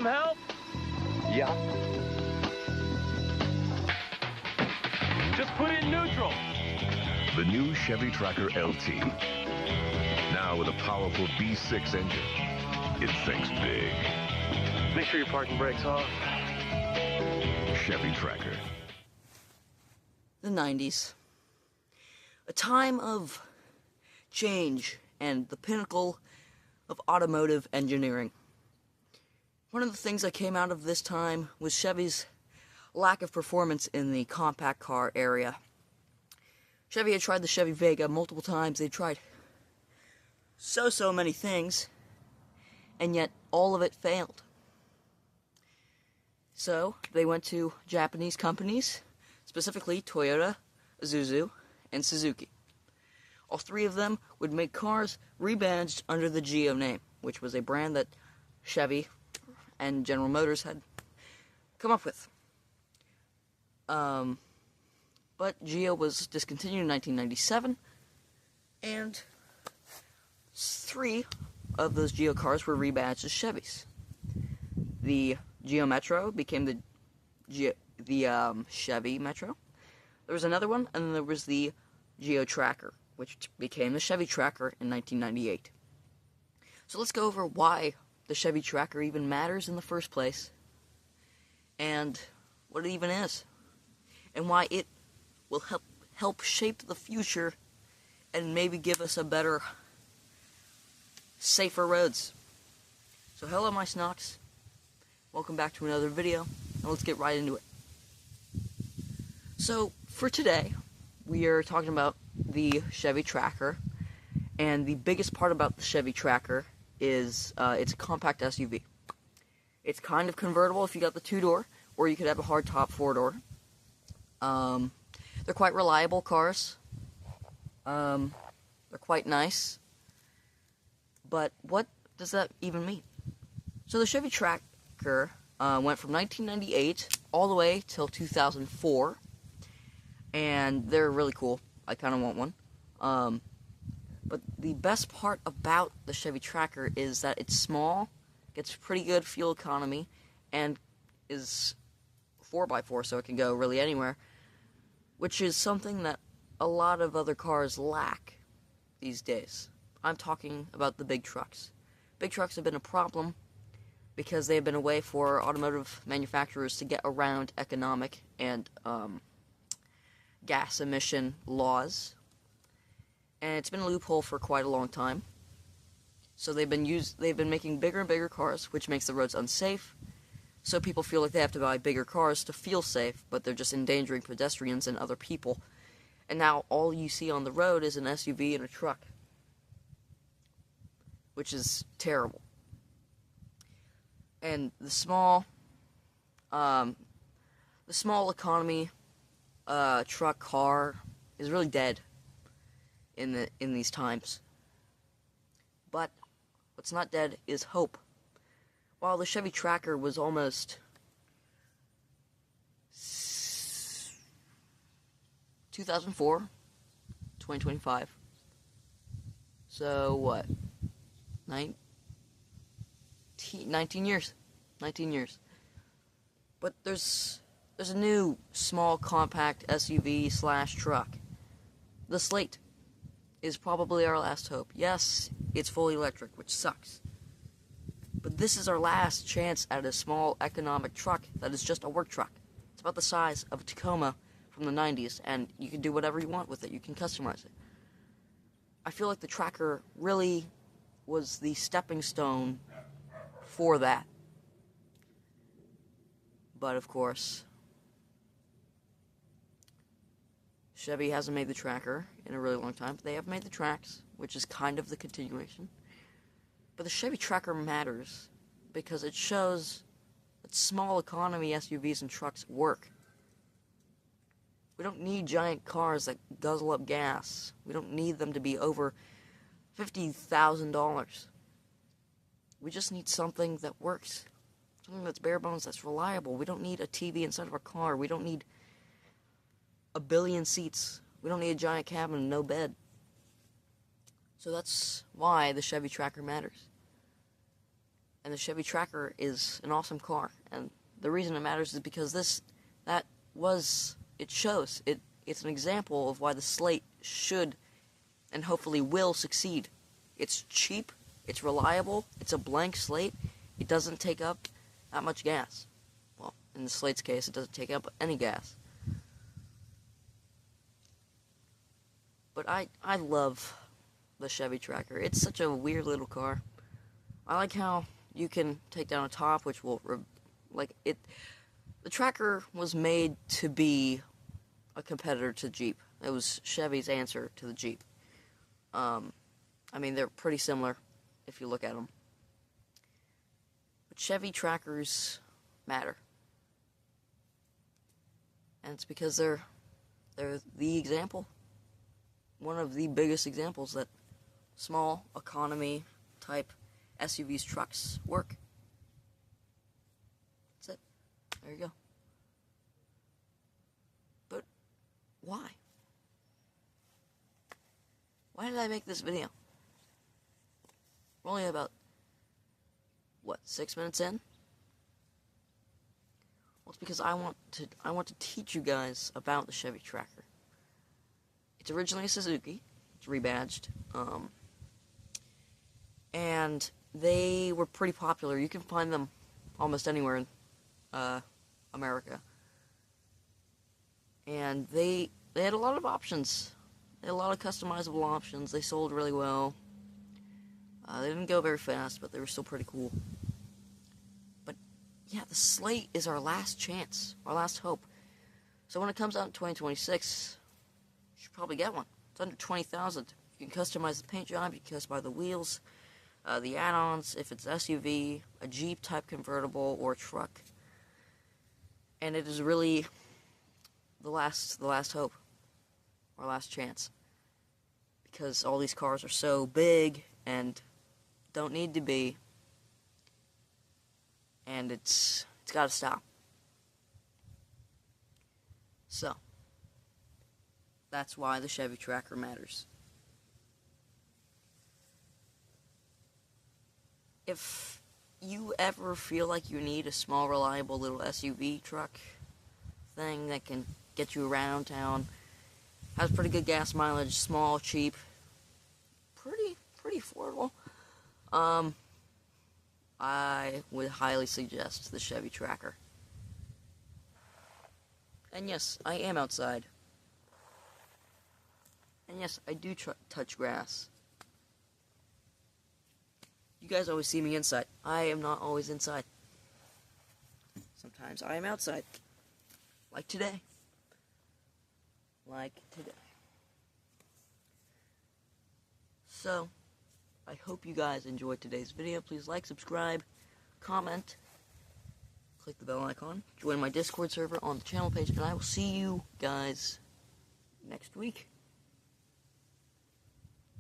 some help? Yeah. Just put it in neutral. The new Chevy Tracker LT. Now with a powerful V6 engine. It thinks big. Make sure your parking brake's off. Chevy Tracker. The 90s. A time of change and the pinnacle of automotive engineering. One of the things that came out of this time was Chevy's lack of performance in the compact car area. Chevy had tried the Chevy Vega multiple times. They tried so many things, and yet all of it failed. So they went to Japanese companies, specifically Toyota, Isuzu, and Suzuki. All three of them would make cars rebadged under the Geo name, which was a brand that Chevy and General Motors had come up with. But Geo was discontinued in 1997, and 3 of those Geo cars were rebadged as Chevys. The Geo Metro became the Chevy Metro. There was another one, and then there was the Geo Tracker, which became the Chevy Tracker in 1998. So let's go over why the Chevy Tracker even matters in the first place, and what it even is, and why it will help shape the future and maybe give us a better, safer roads. So hello my snocks, welcome back to another video, and let's get right into it. So for today, we are talking about the Chevy Tracker, and the biggest part about the Chevy Tracker is it's a compact SUV. It's kind of convertible if you got the 2-door, or you could have a hardtop 4-door. They're quite reliable cars. They're quite nice. But what does that even mean? So the Chevy Tracker went from 1998 all the way till 2004, and they're really cool. I kind of want one. But the best part about the Chevy Tracker is that it's small, gets pretty good fuel economy, and is 4x4, so it can go really anywhere, which is something that a lot of other cars lack these days. I'm talking about the big trucks. Big trucks have been a problem because they have been a way for automotive manufacturers to get around economic and gas emission laws, and it's been a loophole for quite a long time. So they've been making bigger and bigger cars, which makes the roads unsafe. So people feel like they have to buy bigger cars to feel safe, but they're just endangering pedestrians and other people. And now all you see on the road is an SUV and a truck, which is terrible. And the small economy truck car is really dead in these times. But what's not dead is hope. While the Chevy Tracker was almost 2004, 2025. So what? 19 years. 19 years. But there's a new small compact SUV / truck. The Slate is probably our last hope. Yes, it's fully electric, which sucks. But this is our last chance at a small economic truck that is just a work truck. It's about the size of a Tacoma from the 90s, and you can do whatever you want with it. You can customize it. I feel like the Tracker really was the stepping stone for that. But of course, Chevy hasn't made the Tracker in a really long time, but they have made the Trax, which is kind of the continuation. But the Chevy Tracker matters because it shows that small economy SUVs and trucks work. We don't need giant cars that guzzle up gas. We don't need them to be over $50,000. We just need something that works. Something that's bare bones, that's reliable. We don't need a TV inside of our car. We don't need a billion seats. We don't need a giant cabin and no bed. So that's why the Chevy Tracker matters. And the Chevy Tracker is an awesome car. And the reason it matters is because it shows. It's an example of why the Slate should and hopefully will succeed. It's cheap, it's reliable, it's a blank slate, it doesn't take up that much gas. Well, in the Slate's case, it doesn't take up any gas. But I love the Chevy Tracker. It's such a weird little car. I like how you can take down a top, which will, the Tracker was made to be a competitor to Jeep. It was Chevy's answer to the Jeep. I mean, they're pretty similar if you look at them. But Chevy Trackers matter. And it's because they're the example. One of the biggest examples that small economy type SUVs, trucks work. That's it. There you go. But why? Why did I make this video? We're only about, 6 minutes in? Well, it's because I want to teach you guys about the Chevy Tracker. It's originally a Suzuki. It's rebadged. And they were pretty popular. You can find them almost anywhere in America. And they had a lot of options. They had a lot of customizable options. They sold really well. They didn't go very fast, but they were still pretty cool. But yeah, the Slate is our last chance, our last hope. So when it comes out in 2026, you should probably get one. It's under $20,000. You can customize the paint job. You can customize the wheels, the add-ons. If it's SUV, a Jeep type convertible, or a truck, and it is really the last hope, our last chance, because all these cars are so big and don't need to be, and it's got to stop. So that's why the Chevy Tracker matters. If you ever feel like you need a small, reliable little SUV truck thing that can get you around town, has pretty good gas mileage, small, cheap, pretty affordable, I would highly suggest the Chevy Tracker. And yes, I am outside. And yes, I do touch grass. You guys always see me inside. I am not always inside. Sometimes I am outside. Like today. So, I hope you guys enjoyed today's video. Please like, subscribe, comment, click the bell icon, join my Discord server on the channel page, and I will see you guys next week.